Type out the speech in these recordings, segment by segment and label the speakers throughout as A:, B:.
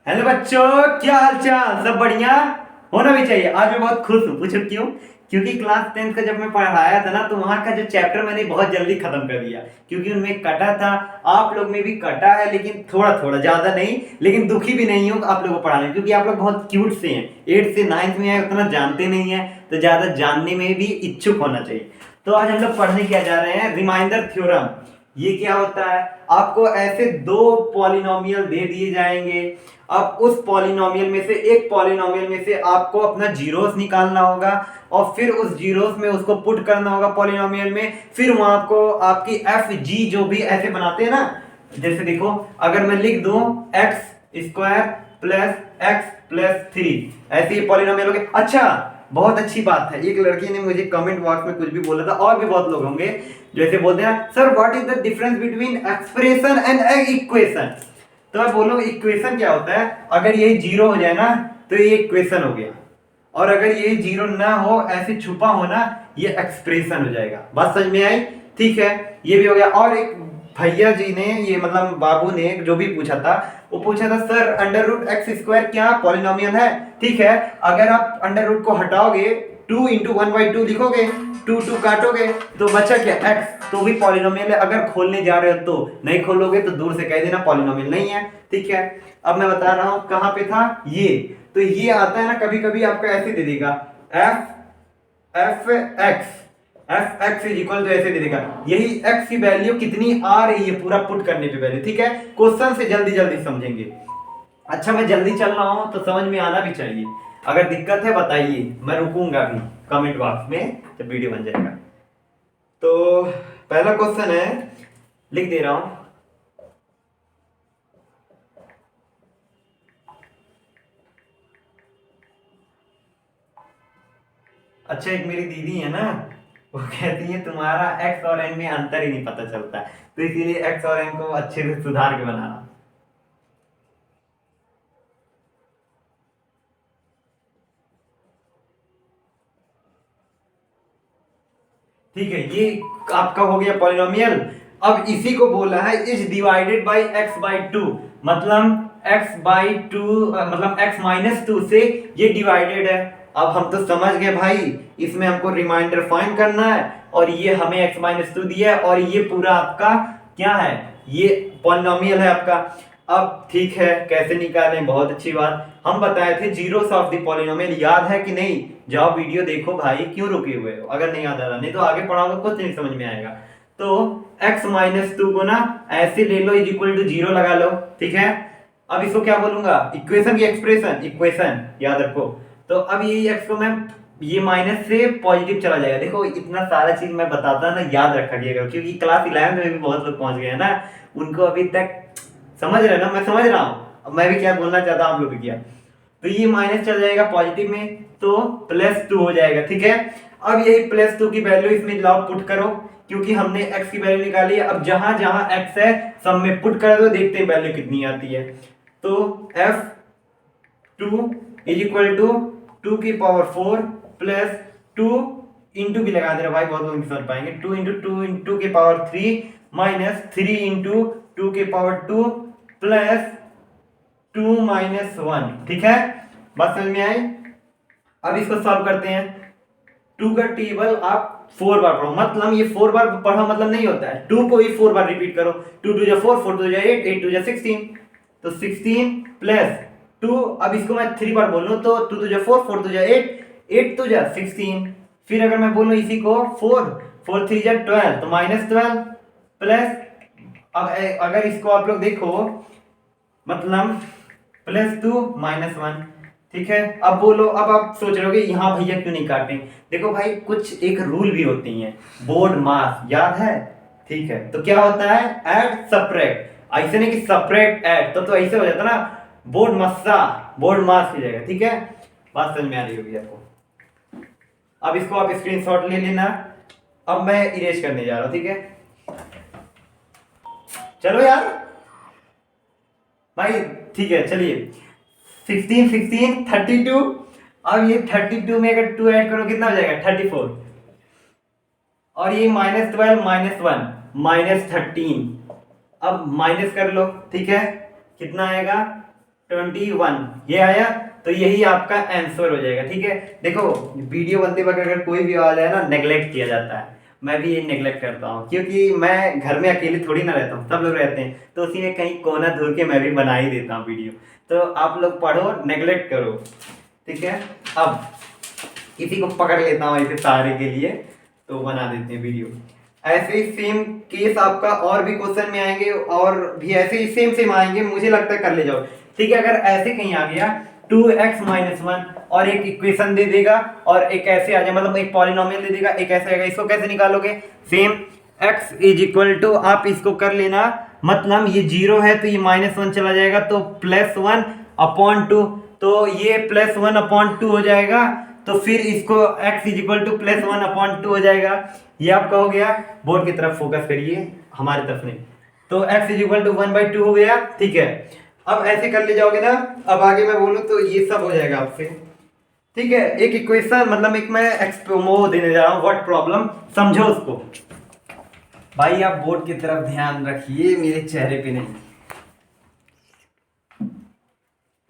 A: Hello बच्चों, क्या हाल चाल? सब बढ़िया होना भी चाहिए। आज मैं बहुत खुश हूँ। पूछो क्यों? क्योंकि क्लास 10th का जब मैं पढ़ाया था ना, तो वहां का जो चैप्टर मैंने बहुत जल्दी खत्म कर दिया, क्योंकि उनमें कटा था। आप लोग में भी कटा है, लेकिन थोड़ा थोड़ा, ज्यादा नहीं। लेकिन दुखी भी नहीं हूँ आप लोगों को पढ़ाने में, क्योंकि आप लोग बहुत क्यूट से हैं। 8th से 9th में है, उतना जानते नहीं है, तो ज्यादा जानने में भी इच्छुक होना चाहिए। तो आज हम लोग पढ़ने क्या जा रहे हैं? Remainder theorem. ये क्या होता है? आपको ऐसे दो पॉलिनोमियल दे दिए जाएंगे। अब उस पॉलिनोमियल में से एक पॉलिनोमियल में से आपको अपना जीरोस निकालना होगा, और फिर उस जीरोस में उसको पुट करना होगा पॉलिनोमियल में। फिर वहां आपको आपकी एफ जी जो भी ऐसे बनाते हैं ना, जैसे देखो, अगर मैं लिख दूं x square plus x plus three, ऐसे ही पॉलिनोमियल हो गए। अच्छा, बहुत अच्छी बात है, एक लड़की ने मुझे कमेंट बॉक्स में कुछ भी बोला था, और भी बहुत लोग होंगे जो ऐसे बोलते हैं, sir what is the difference between expression and equation. तो मैं बोलूँ इक्वेशन क्या होता है? अगर यही जीरो हो जाए ना, तो ये इक्वेशन हो गया, और अगर ये जीरो ना हो, ऐसे छुपा हो ना, ये एक्सप्रेशन हो जाएगा। बात समझ में आई? ठीक है, ये भी हो गया। और एक भैया जी ने, ये मतलब बाबू ने जो भी पूछा था, वो पूछा था, sir under root x square क्या पॉलिनोमियल है? ठीक है, अगर आप अंडर रूट को हटाओगे, 2 × 1/2 लिखोगे, 2 काटोगे, तो बचा क्या? एक्स, तो भी पॉलिनोमियल है। अगर खोलने जा रहे हो तो नहीं खोलोगे, तो दूर से कह देना पॉलिनोमियल नहीं है। ठीक है, अब मैं बता रहा हूं कहां पे था ये। तो ये आता है ना, कभी कभी आपका ऐसे दे देगा, f x is equal to, ऐसे दे देगा। यही एक्स की वैल्यू कितनी आ रही है पूरा पुट करने पे वैल्यू। ठीक है, क्वेश्चन से जल्दी जल्दी समझेंगे। अच्छा, मैं जल्दी चल रहा हूं तो समझ में आना भी चाहिए। अगर दिक्कत है बताइए, मैं रुकूंगा भी कमेंट बॉक्स में जब वीडियो बन जाएगा। तो पहला क्वेश्चन है, लिख दे रहा हूं। अच्छा, एक मेरी दीदी है ना, वो कहती है तुम्हारा एक्स और एन में अंतर ही नहीं पता चलता, तो इसीलिए एक्स और एन को अच्छे से सुधार के बनाना। ठीक है, ये आपका हो गया पॉलिनोमियल। अब इसी को बोला है is divided by x by two, मतलब एक्स बाई टू, मतलब एक्स माइनस टू से ये डिवाइडेड है। अब हम तो समझ गए भाई, इसमें हमको रिमाइंडर फाइंड करना है, और ये हमें एक्स माइनस टू दिया है, और ये पूरा आपका क्या है? ये पॉलिनोमियल है आपका। अब ठीक है, कैसे निकालें? बहुत अच्छी बात, हम बताए थे जीरोस ऑफ द पॉलिनोमियल, याद है कि नहीं? जाओ वीडियो देखो भाई, क्यों रुके हुए हो? अगर नहीं याद आ रहा, नहीं तो आगे पढ़ाऊंगा कुछ नहीं समझ में आएगा। तो x माइनस टू को ना ऐसे ले लो, इज इक्वल टू जीरो लगा लो। ठीक है, अब इसको क्या बोलूंगा? इक्वेशन की एक्सप्रेशन, इक्वेशन याद रखो। तो अब ये x को मैं, ये माइनस से पॉजिटिव चला जाएगा। देखो, इतना सारा चीज मैं बताता ना, याद रखा गया, क्योंकि क्लास 11 में भी बहुत लोग पहुंच गए हैं ना, उनको अभी तक समझ रहे हो ना? मैं समझ रहा हूँ, मैं भी क्या बोलना चाहता हूँ आप लोग भी क्या। तो ये माइनस चल जाएगा पॉजिटिव में, तो +2 हो जाएगा। ठीक है, अब यही +2 की वैल्यू इसमें लाओ, पुट करो, क्योंकि हमने x की वैल्यू निकाली है। अब जहां जहां x है सब में पुट कर दो, देखते हैं वैल्यू कितनी आती है। तो f2 इज इक्वल टू 2 की पावर 4 प्लस 2 इंटू भी लगा दे रहा भाई, बहुत लोग नहीं समझ पाएंगे, 2 × 2 × 2 की पावर 3 माइनस 3 × 2 की पावर 2 प्लस 2 - 1। ठीक है, बात समझ में आई? अब इसको सॉल्व करते हैं। 2 का टेबल आप 4 बार पढ़ो, मतलब ये 4 बार पढ़ो मतलब नहीं होता है, 2 को ही 4 बार रिपीट करो। 2 2 4, 4 2 8, 8 2 16, तो 16 प्लस 2। अब इसको मैं 3 बार बोलूं तो 2 2 4, 4 2 8, 8 2 16। फिर अगर मैं बोलूं इसी को 4 4 3 12, तो -12 प्लस, अब अगर इसको आप लोग देखो, मतलब +2 - 1। ठीक है, अब बोलो, अब आप सोच रहे हो यहाँ भैया क्यों नहीं काटें? देखो भाई, कुछ एक रूल भी होती है, बोर्ड मास, याद है? ठीक है, तो क्या होता है? ऐड सब्ट्रैक्ट, ऐसे नहीं कि सपरेट ऐड, तो ऐसे हो जाता ना, बोर्ड मस्सा, बोर्ड मास हो जाएगा। ठीक है, बात समझ में आ रही होगी आपको। अब इसको आप स्क्रीनशॉट ले लेना। अब मैं इरेज करने जा रहा हूं। ठीक है, चलो यार भाई, ठीक है चलिए। 16 16 32। अब ये 32 में अगर 2 ऐड करो कितना हो जाएगा? 34। और ये -12 -1 -13। अब माइनस कर लो। ठीक है, कितना आएगा? 21 ये आया, तो यही आपका आंसर हो जाएगा। ठीक है, देखो वीडियो बनते वक्त अगर कोई भी आवाज है ना, नेग्लेक्ट किया जाता है। मैं भी ये नेग्लेक्ट करता हूँ, क्योंकि मैं घर में अकेले थोड़ी ना रहता हूँ, सब लोग रहते हैं, तो उसी में कहीं कोना ढूंढ के मैं भी बना ही देता हूँ वीडियो। तो आप लोग पढ़ो, नेग्लेक्ट करो। ठीक है, अब किसी को पकड़ लेता हूँ ऐसे सहारे के लिए, तो बना देते हैं वीडियो। ऐसे ही सेम केस आपका और भी क्वेश्चन में आएंगे, और भी ऐसे ही सेम सेम आएंगे, मुझे लगता है कर ले जाओ। ठीक है, अगर ऐसे कहीं आ गया 2x-1 और एक इक्वेशन दे देगा, और एक ऐसे आ जाए, मतलब एक पॉलिनोमियल दे देगा, एक ऐसे आएगा, इसको कैसे निकालोगे? Same x is equal to, आप इसको कर लेना, मतलब ये 0 है तो ये -1 चला जाएगा, तो +1/2, तो ये +1/2 हो जाएगा। तो फिर इसको x इज इक्वल टू +1/2 हो जाएगा। ये आपका हो गया। बोर्ड की तरफ फोकस करिए, हमारी तरफ नहीं। तो x इज इक्वल टू 1/2 हो गया। ठीक है, अब ऐसे कर ले जाओगे ना, अब आगे मैं बोलूं तो ये सब हो जाएगा आपसे। ठीक है, एक इक्वेशन, मतलब एक मैं एक्सप्लोमो देने जा रहा हूँ, व्हाट प्रॉब्लम, समझो उसको। भाई आप बोर्ड की तरफ ध्यान रखिए, मेरे चेहरे पे नहीं।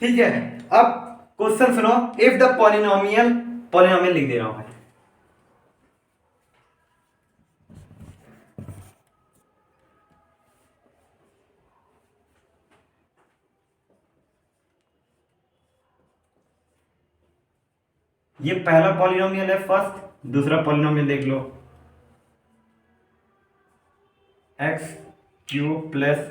A: ठीक है, अब क्वेश्चन सुनो। इफ द पॉलिनोमियल, पॉलिनोमियल लिख दे रहा हूं भाई। ये पहला पॉलिनोमियल है फर्स्ट, दूसरा पॉलिनोमियल देख लो, x³ +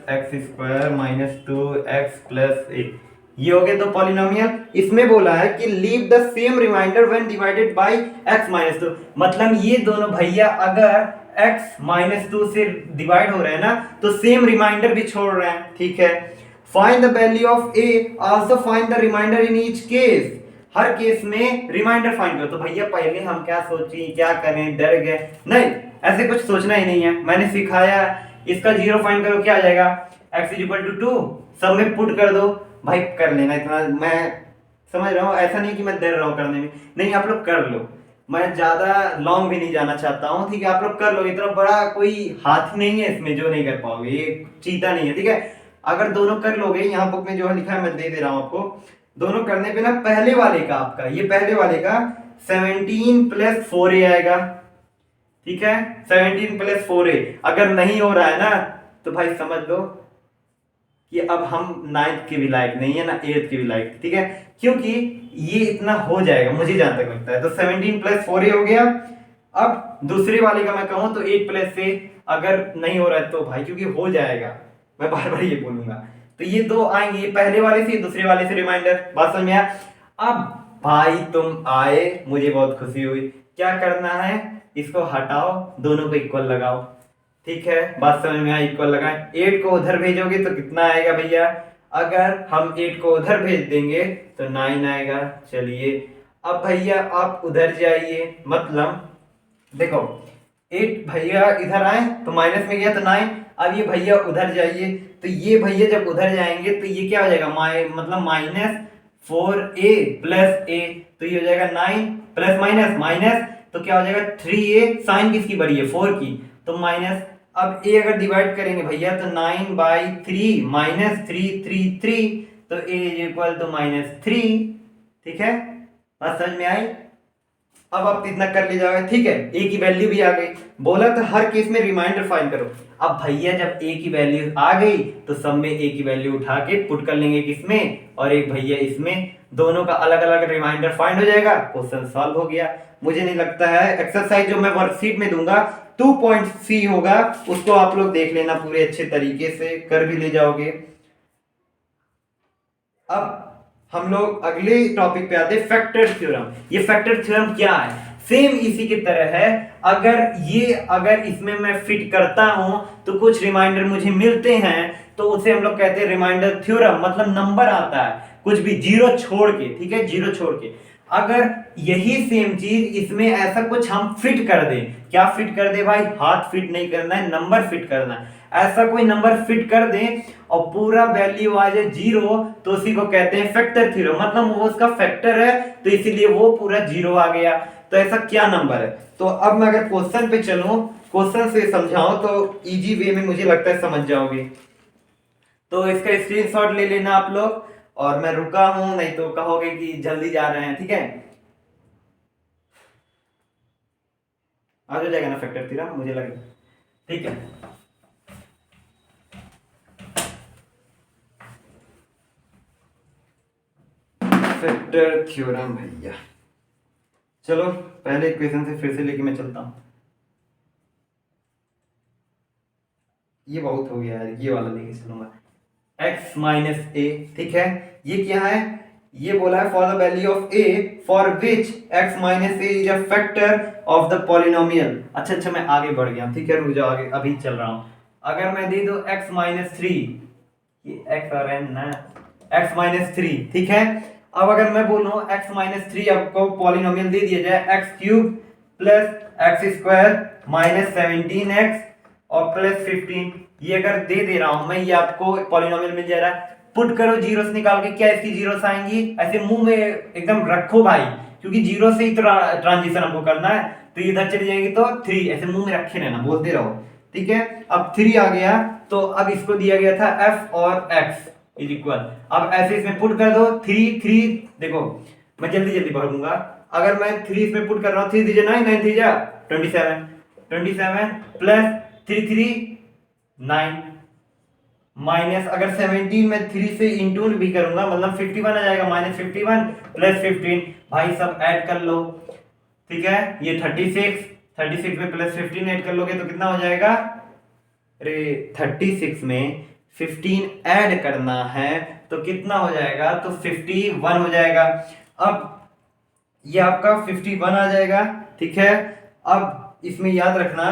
A: x² - 2x + 1, ये हो गए दो पॉलिनोमियल। इसमें बोला है कि leave the same remainder when divided by x - 2, मतलब ये दोनों भैया अगर x - 2 से डिवाइड हो रहे हैं ना, तो सेम रिमाइंडर भी छोड़ रहे हैं। ठीक है, find the value of a, also find the remainder in each case, हर केस में रिमाइंडर फाइंड करो। तो भैया पहले हम क्या सोची, क्या करें, डर गए? नहीं, ऐसे कुछ सोचना ही नहीं है, मैंने सिखाया। इसका 0 फाइंड करो, क्या आ जाएगा? x = 2, सब में पुट कर दो भाई, कर लेना। इतना मैं समझ रहा हूँ, ऐसा नहीं कि मैं डर रहा हूँ करने में, नहीं, आप लोग कर लो, मैं ज्यादा लॉन्ग भी नहीं जाना चाहता हूँ। ठीक है, आप लोग कर लो, इतना बड़ा कोई हाथ नहीं है इसमें जो नहीं कर पाओगे, ये चीता नहीं है। ठीक है, अगर दोनों कर लोगे, यहाँ बुक में जो है लिखा है मैं दे दे रहा हूँ आपको, दोनों करने पे ना पहले वाले का, आपका ये पहले वाले का 17 + 4a आएगा। ठीक है, 17 + 4a अगर नहीं हो रहा है ना, तो भाई समझ लो कि अब हम 9th के भी लायक नहीं है ना, 8th के भी लायक। ठीक है, क्योंकि ये इतना हो जाएगा मुझे जहां तक लगता है। तो 17 + 4a हो गया। अब दूसरे वाले का मैं कहूं तो 8 + a, अगर नहीं हो रहा है तो भाई, क्योंकि हो जाएगा, मैं बार बार ये बोलूंगा, तो ये दो आएंगे, पहले वाले से दूसरे वाले से रिमाइंडर। बात समझ में आया? अब भाई तुम आए, मुझे बहुत खुशी हुई। क्या करना है, इसको हटाओ, दोनों को इक्वल लगाओ। ठीक है, बात समझ में आई? इक्वल लगाए, 8 को उधर भेजोगे तो कितना आएगा भैया? अगर हम 8 को उधर भेज देंगे तो 9 आएगा। चलिए, अब भैया आप उधर जाइए, मतलब देखो 8 भैया इधर आए तो माइनस में गया तो 9, अब ये भैया उधर जाइए, तो ये भैया जब उधर जाएंगे तो ये क्या हो जाएगा, मतलब -4a + a, तो ये हो जाएगा 9 प्लस माइनस माइनस, तो क्या हो जाएगा 3a, साइन किसकी बड़ी है, 4 की, तो माइनस। अब a अगर डिवाइड करेंगे भैया तो 9/3 -3 तो a = -3। ठीक है, बात समझ में आई? अब आप इतना कर ले जाओगे। ठीक है, a की वैल्यू भी आ गई, बोला था हर केस में रिमाइंडर फाइंड करो। अब भैया जब a की वैल्यू आ गई तो सब में a की वैल्यू उठा के पुट कर लेंगे किसमें, और एक भैया इसमें, दोनों का अलग अलग रिमाइंडर फाइंड हो जाएगा, क्वेश्चन सॉल्व हो गया। मुझे नहीं लगता है, एक्सरसाइज जो मैं वर्कशीट में दूंगा 2.c होगा, उसको आप लोग देख लेना, पूरे अच्छे तरीके से कर भी ले जाओगे। अब हम लोग अगले टॉपिक पे आते हैं, फैक्टर थ्योरम। ये फैक्टर थ्योरम क्या है? सेम इसी की तरह है, अगर इसमें मैं फिट करता हूं तो कुछ रिमाइंडर मुझे मिलते हैं, तो उसे हम लोग कहते हैं रिमाइंडर थ्योरम, मतलब नंबर आता है कुछ भी जीरो छोड़ के। ठीक है, जीरो छोड़ के, अगर यही सेम चीज इसमें ऐसा कुछ हम फिट कर दें, क्या फिट कर दे भाई? हाथ फिट नहीं करना है, नंबर फिट करना है। ऐसा कोई नंबर फिट कर दें और पूरा वैल्यू आ जाए 0, तो उसी को कहते हैं फैक्टर थ्योरम, मतलब वो उसका फैक्टर है तो इसीलिए वो पूरा 0 आ गया। तो ऐसा क्या नंबर है? तो अब मैं अगर क्वेश्चन पे चलूं, क्वेश्चन से समझाऊं तो इजी वे में मुझे लगता है समझ जाओगे। तो इसका स्क्रीनशॉट ले लेना आप लोग, और मैं रुका हूं, नहीं तो कहोगे कि जल्दी जा रहे हैं, ठीक है। आ जाएगा ना फैक्टर थ्योरम, मुझे लगे, ठीक है। फैक्टर थ्योरम भैया, चलो पहले इक्वेशन से फिर से लेके मैं चलता हूं। ये बहुत हो गया यार, ये वाला लेके चलूंगा, x माइनस ए, ठीक है। ये क्या है, ये बोला है for the value of a for which x minus A is a factor of the polynomial. अच्छा मैं आगे बढ़ गया, ठीक है, रुक जाओ, आगे अभी चल रहा हूं। अगर मैं दे दूं x माइनस थ्री, ये x और n ना, x माइनस थ्री, ठीक है। अब अगर मैं बोलूं x माइनस थ्री आपको पॉलिनोमियल दे दिया जाए x cube plus x square minus 17x और प्लस 15, ये अगर दे रहा हूं मैं, ये आपको पॉलिनोमियल मिल जा रहा है। पुट करो जीरोस निकाल के, क्या इसकी जीरोस आएंगी, ऐसे मुंह में एकदम रखो भाई, क्योंकि जीरो से ही तो ट्रांजिशन हमको करना है, तो इधर चली जाएगी तो थ्री, ऐसे मुंह में रखे रहना, बोलते रहो, ठीक है। अब थ्री आ गया, तो अब इसको दिया गया था f और x इज इक्वल, अब ऐसे इसमें पुट कर दो, थ्री थ्री, देखो मैं जल्दी जल्दी भरूंगा। अगर मैं थ्री इसमें पुट कर रहा हूँ, three three nine, nine three जा 27, 27 प्लस थ्री थ्री 9 माइनस, अगर 17 में 3 से इंटू भी करूंगा मतलब 51 आ जाएगा, माइनस 51 प्लस 15, भाई सब ऐड कर लो, ठीक है। ये 36, 36 में प्लस 15 ऐड कर लोगे तो कितना हो जाएगा, अरे 36 में 15 ऐड करना है तो कितना हो जाएगा, तो 51 हो जाएगा। अब ये आपका 51 आ जाएगा, ठीक है। अब इसमें याद रखना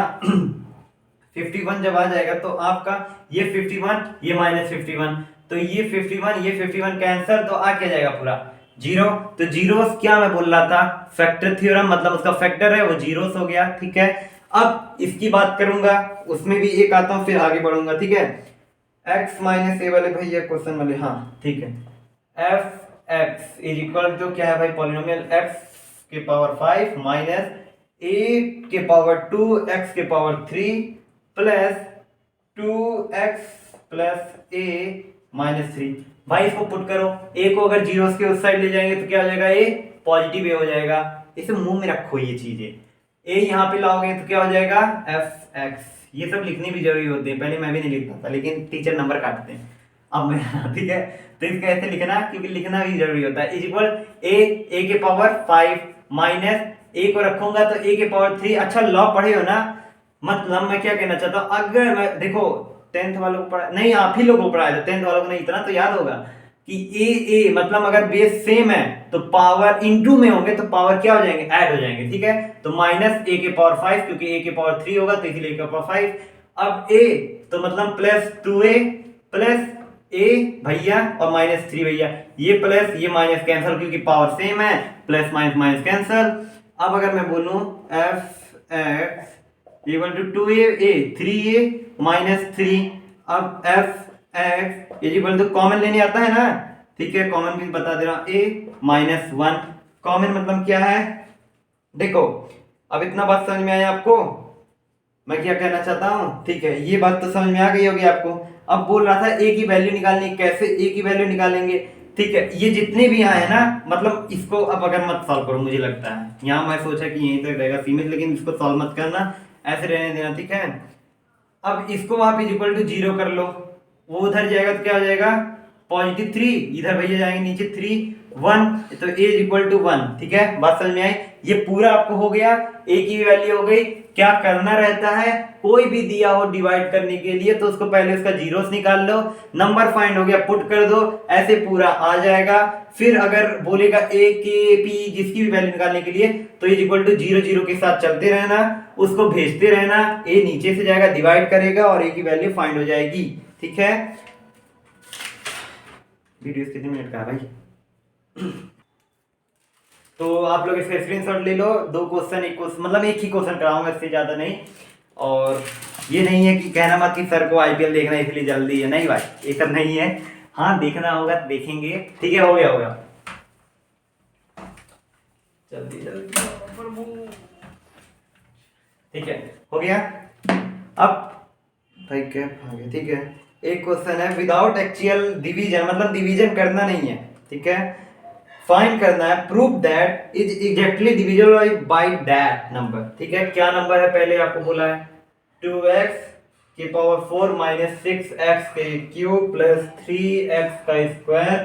A: 51 जब आ जाएगा तो आपका ये 51, ये माइनस 51, तो ये 51, ये 51 कैंसिल, तो आ क्या जाएगा पूरा जीरो। तो जीरोस क्या मैं बोल रहा था, फैक्टर थ्योरम, मतलब उसका फैक्टर है वो जीरोस हो गया, ठीक है। अब इसकी बात करूंगा, उसमें भी एक आता हूं फिर आगे बढ़ूंगा, ठीक है। x माइनस ए वाले भैया क्वेश्चन वाले, हाँ ठीक है। F x is equal to क्या है भाई, पॉलिनोमियल x के पावर 5 माइनस ए के पावर 2 x के power 3 plus 2x plus A minus 3। भाई इसको पुट करो, ए को अगर जीरो के उस साइड ले जाएंगे तो क्या हो जाएगा, ए पॉजिटिव ए हो जाएगा, इसे मुंह में रखो ये चीजें। ए यहाँ पे लाओगे तो क्या हो जाएगा, एफ एक्स, ये सब लिखनी भी जरूरी होती है, पहले मैं भी नहीं लिखता था लेकिन टीचर नंबर काटते हैं, अब मैं ठीक है। तो इसको ऐसे लिखना, क्योंकि लिखना भी जरूरी होता है, इज इक्वल ए के पावर 5 माइनस ए को रखूंगा तो ए के पावर 3। अच्छा लॉ पढ़े हो ना, मतलब मैं क्या कहना चाहता हूँ, अगर मैं देखो 10th वालों को पढ़ा नहीं, आप ही लोगों को पढ़ाया था, 10th वालों को नहीं, इतना तो याद होगा कि ए मतलब अगर बेस सेम है तो पावर इनटू में होंगे तो पावर क्या हो जाएंगे, ऐड हो जाएंगे, ठीक है। तो माइनस ए के पावर 5, क्योंकि ए के पावर 3 होगा तो इसलिए ए के पावर 5। अब ए तो मतलब प्लस 2a प्लस ए भैया और माइनस 3 भैया, ये प्लस ये माइनस कैंसिल, क्योंकि पावर सेम है, प्लस माइनस माइनस कैंसिल। अब अगर मैं बोलूं f x equal to 2a 3a minus 3, अब f x equal to common लेने आता है ना, ठीक है, कॉमन भी बता दे रहा हूं, a माइनस 1, कॉमन मतलब क्या है, देखो अब इतना बात समझ में आया आपको, मैं क्या कहना चाहता हूँ, ठीक है, ये बात तो समझ में आ गई होगी आपको। अब बोल रहा था ए की वैल्यू निकालनी, कैसे ए की वैल्यू निकालेंगे, ठीक है। ये जितने भी यहाँ है ना, मतलब इसको अब अगर मत सॉल्व करो, मुझे लगता है यहाँ मैं सोचा कि यहीं तक रहेगा सीमित, लेकिन इसको सॉल्व मत करना, ऐसे रहने देना, ठीक है। अब इसको आप इज इक्वल टू 0 कर लो, वो उधर जाएगा तो क्या हो जाएगा, पॉजिटिव 3, इधर भैया जाएंगे नीचे 3 1, तो ए इज इक्वल टू 1, ठीक है, बात समझ में आई। ये पूरा आपको हो गया, ए की वैल्यू हो गई। क्या करना रहता है, कोई भी दिया हो डिवाइड करने के लिए तो उसको पहले उसका जीरोस निकाल लो, नंबर फाइंड हो गया पुट कर दो, ऐसे पूरा आ जाएगा। फिर अगर बोलेगा ए के पी जिसकी भी वैल्यू निकालने के लिए, तो इज इक्वल टू 0 0 के साथ चलते रहना, उसको भेजते रहना, ए नीचे से जाएगा डिवाइड करेगा और ए की वैल्यू फाइंड हो जाएगी, ठीक है। वीडियो कितने मिनट का है भाई, तो आप लोग इसका स्क्रीनशॉट ले लो, 2 क्वेश्चन, एक क्वेश्चन मतलब एक ही क्वेश्चन कराऊंगा, इससे ज्यादा नहीं। और ये नहीं है कि कहना मत कि सर को आईपीएल देखना है इसलिए जल्दी है, नहीं भाई ये सब नहीं है, हाँ देखना होगा तो देखेंगे, ठीक है। हो गया हो गया, जल्दी जल्दी ठीक है, हो गया। अब भाई क्या आ गया, ठीक है। एक क्वेश्चन है विदाउट एक्चुअल डिवीजन, मतलब डिवीजन करना नहीं है, ठीक है, फाइंड करना है, prove that is exactly divisible by that number, ठीक है। क्या नंबर है पहले आपको बोला है 2x की पावर 4 माइनस 6x के क्यूब प्लस 3x का square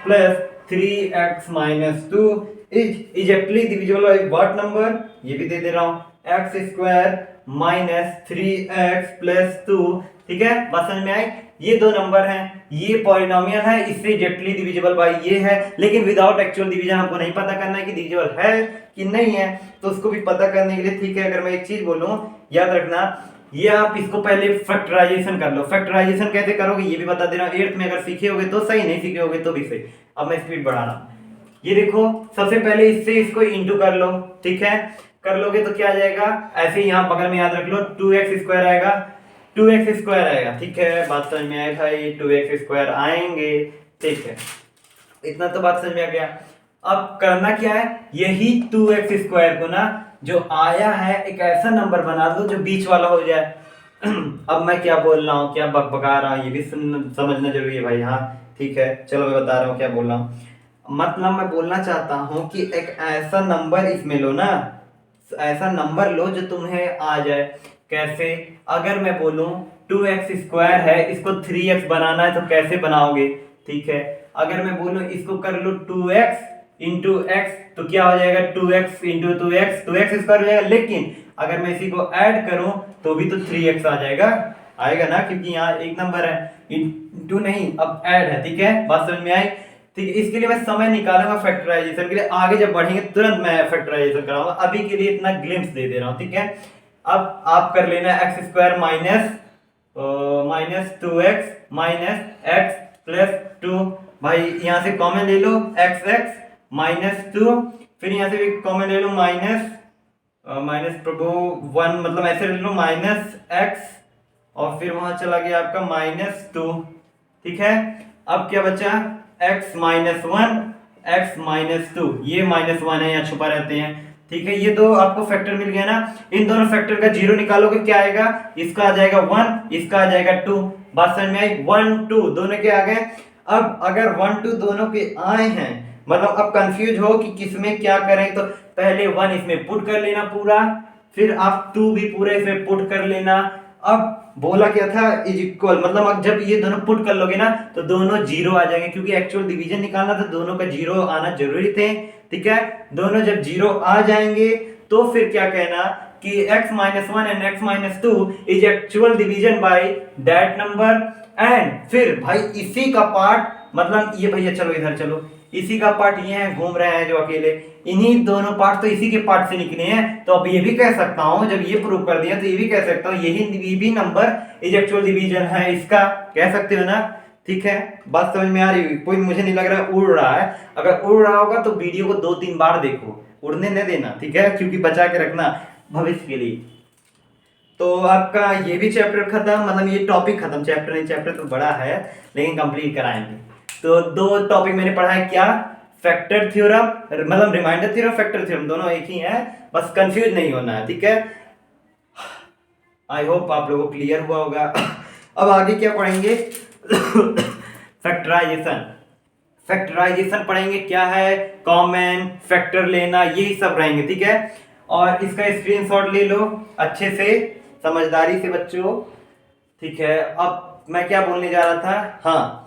A: plus 3x minus 2 is exactly divisible by what number, ये भी दे दे रहा हूं x square minus 3x plus 2, ठीक है। बात समझ में आई, ये दो नंबर हैं, ये पॉलिनोमियल है, इससे एग्जैक्टली डिविजिबल बाय ये है, लेकिन विदाउट एक्चुअल डिवीजन हमको नहीं पता करना है कि डिविजिबल है कि नहीं है, तो उसको भी पता करने के लिए, ठीक है, अगर मैं एक चीज बोलूं याद रखना, ये आप इसको पहले फैक्टराइजेशन कर लो। फैक्टराइजेशन कैसे करोगे ये भी बता दे रहा हूं, 8th में अगर सीखे होगे तो सही, नहीं सीखे होगे तो भी सही। अब मैं स्पीड बढ़ा रहा हूं, ये देखो सबसे पहले इससे इसको इंटू कर लो, ठीक है, कर लोगे तो क्या आ जाएगा, ऐसे ही यहां बगल में याद रख लो 2x स्क्वायर आएगा, 2x स्क्वायर आएगा, ठीक है, बात समझ में आई भाई, 2x स्क्वायर आएंगे, ठीक है, इतना तो बात समझ में आ गया। अब करना क्या है, यही 2x स्क्वायर को ना जो आया है एक ऐसा नंबर बना दो जो बीच वाला हो जाए। अब मैं क्या बोल रहा हूँ, क्या बकबका रहा हूँ, ये भी समझना जरूरी है भाई, हाँ ठीक है, चलो मैं बता रहा हूँ क्या बोल रहा हूँ। मतलब मैं बोलना चाहता हूँ कि एक ऐसा नंबर इसमें लो ना, ऐसा नंबर लो जो तुम्हें आ जाए। कैसे, अगर मैं बोलूं 2x स्क्वायर है, इसको 3x बनाना है तो कैसे बनाओगे, ठीक है। अगर मैं बोलूं इसको कर लो 2x इंटू x तो क्या हो जाएगा 2x इंटू 2x स्क्वायर हो जाएगा, लेकिन अगर मैं इसी को ऐड करूं तो भी तो 3x आ जाएगा, आएगा ना, क्योंकि यहाँ एक नंबर है, इंटू नहीं अब ऐड है, ठीक है, बात समझ में आई। ठीक है, इसके लिए मैं समय निकालूंगा फैक्टराइजेशन के लिए, आगे जब बढ़ेंगे तुरंत मैं फैक्टराइजेशन कराऊंगा, अभी के लिए इतना ग्लिम्स दे दे रहा हूं, ठीक है। अब आप कर लेना x square minus 2x minus x plus 2, भाई यहाँ से कॉमन ले लो x माइनस 2, फिर यहाँ से भी कॉमन ले लो माइनस प्रभु 1, मतलब ऐसे ले लो माइनस x और फिर वहां चला गया आपका माइनस 2, ठीक है। अब क्या बचा x माइनस 1 x माइनस 2, ये माइनस 1 है, यहाँ छुपा रहते हैं, ठीक है। ये दो आपको फैक्टर मिल गया ना, इन दोनों फैक्टर का जीरो निकालोगे क्या आएगा, इसका आ जाएगा 1, इसका आ जाएगा 2, बात समझ में आई, 1 2 दोनों के आ गए। अब अगर 1 2 दोनों के आए हैं, मतलब अब कंफ्यूज हो कि किसमें क्या करें, तो पहले 1 इसमें पुट कर लेना पूरा, फिर आप 2 भी पूरा इसमें पुट कर लेना। अब बोला क्या था इज इक्वल, मतलब अब जब ये दोनों पुट कर लोगे ना तो दोनों जीरो आ जाएंगे, क्योंकि एक्चुअल डिवीजन निकालना तो दोनों का जीरो आना जरूरी थे, ठीक है। दोनों जब जीरो आ जाएंगे तो फिर क्या कहना कि x minus 1 and x minus 2 is actual division by that number, and फिर भाई इसी का पार्ट, मतलब ये भैया चलो इधर चलो, इसी का पार्ट ये है, घूम रहे हैं जो अकेले, इन्हीं दोनों पार्ट तो इसी के पार्ट से निकले हैं, तो अब ये भी कह सकता हूं, जब ये प्रूव कर दिया तो ये भी कह सकता हूं यही भी नंबर इज एक्चुअल डिवीजन है इसका, कह सकते हो ना, ठीक है। बात समझ में आ रही है, कोई मुझे नहीं लग रहा है उड़ रहा है, अगर उड़ रहा होगा तो वीडियो को 2-3 बार देखो, उड़ने न देना, ठीक है, क्योंकि बचा के रखना भविष्य के लिए। तो आपका ये भी चैप्टर खत्म, मतलब ये टॉपिक खत्म, चैप्टर नहीं, चैप्टर तो बड़ा है लेकिन कंप्लीट कराएंगे। तो दो टॉपिक मैंने पढ़ा है, क्या, फैक्टर थ्योरम, मतलब रिमाइंडर थ्योरम, फैक्टर थ्योरम, दोनों एक ही है, बस कंफ्यूज नहीं होना है, ठीक है। आई होप आप लोगों को क्लियर हुआ होगा। अब आगे क्या पढ़ेंगे, फैक्टराइजेशन, फैक्टराइजेशन पढ़ेंगे, क्या है, कॉमन फैक्टर लेना, यही सब रहेंगे, ठीक है। और इसका स्क्रीनशॉट ले लो अच्छे से, समझदारी से बच्चों, ठीक है। अब मैं क्या बोलने जा रहा था, हाँ,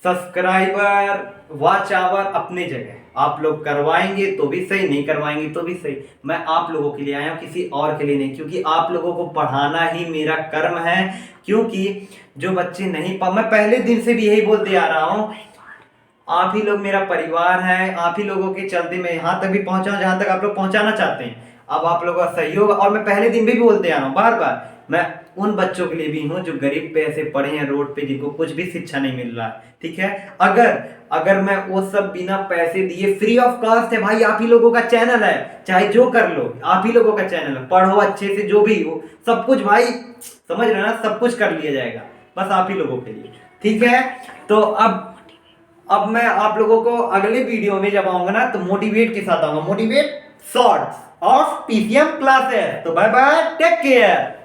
A: सब्सक्राइबर वॉच आवर अपने जगह, आप लोग करवाएंगे तो भी सही, नहीं करवाएंगे तो भी सही, मैं आप लोगों के लिए आया हूं, किसी और के लिए नहीं, क्योंकि आप लोगों को पढ़ाना ही मेरा कर्म है। क्योंकि जो बच्चे नहीं मैं पहले दिन से भी यही बोलते आ रहा हूं, आप ही लोग मेरा परिवार है, आप ही लोगों के चलते मैं यहाँ तक भी पहुंचा हूं जहां तक आप लोग पहुंचाना चाहते हैं। अब आप लोगों का सहयोग, और मैं पहले दिन भी बोलते आ रहा हूँ बार बार, मैं उन बच्चों के लिए भी हूँ जो गरीब पे ऐसे पढ़े हैं रोड पे, जिनको कुछ भी शिक्षा नहीं मिल रहा है, ठीक है। अगर मैं वो सब बिना पैसे दिए, फ्री ऑफ कॉस्ट है भाई, आप ही लोगों का चैनल है, चाहे जो कर लो, आप ही लोगों का चैनल है, पढ़ो अच्छे से, जो भी हो सब कुछ भाई, समझ रहे ना, सब कुछ कर लिया जाएगा, बस आप ही लोगों के लिए, ठीक है। तो अब मैं आप लोगों को अगले वीडियो में जब आऊंगा ना तो मोटिवेट के साथ आऊंगा, motivate shorts of PCM classes. तो बाय बाय, टेक केयर।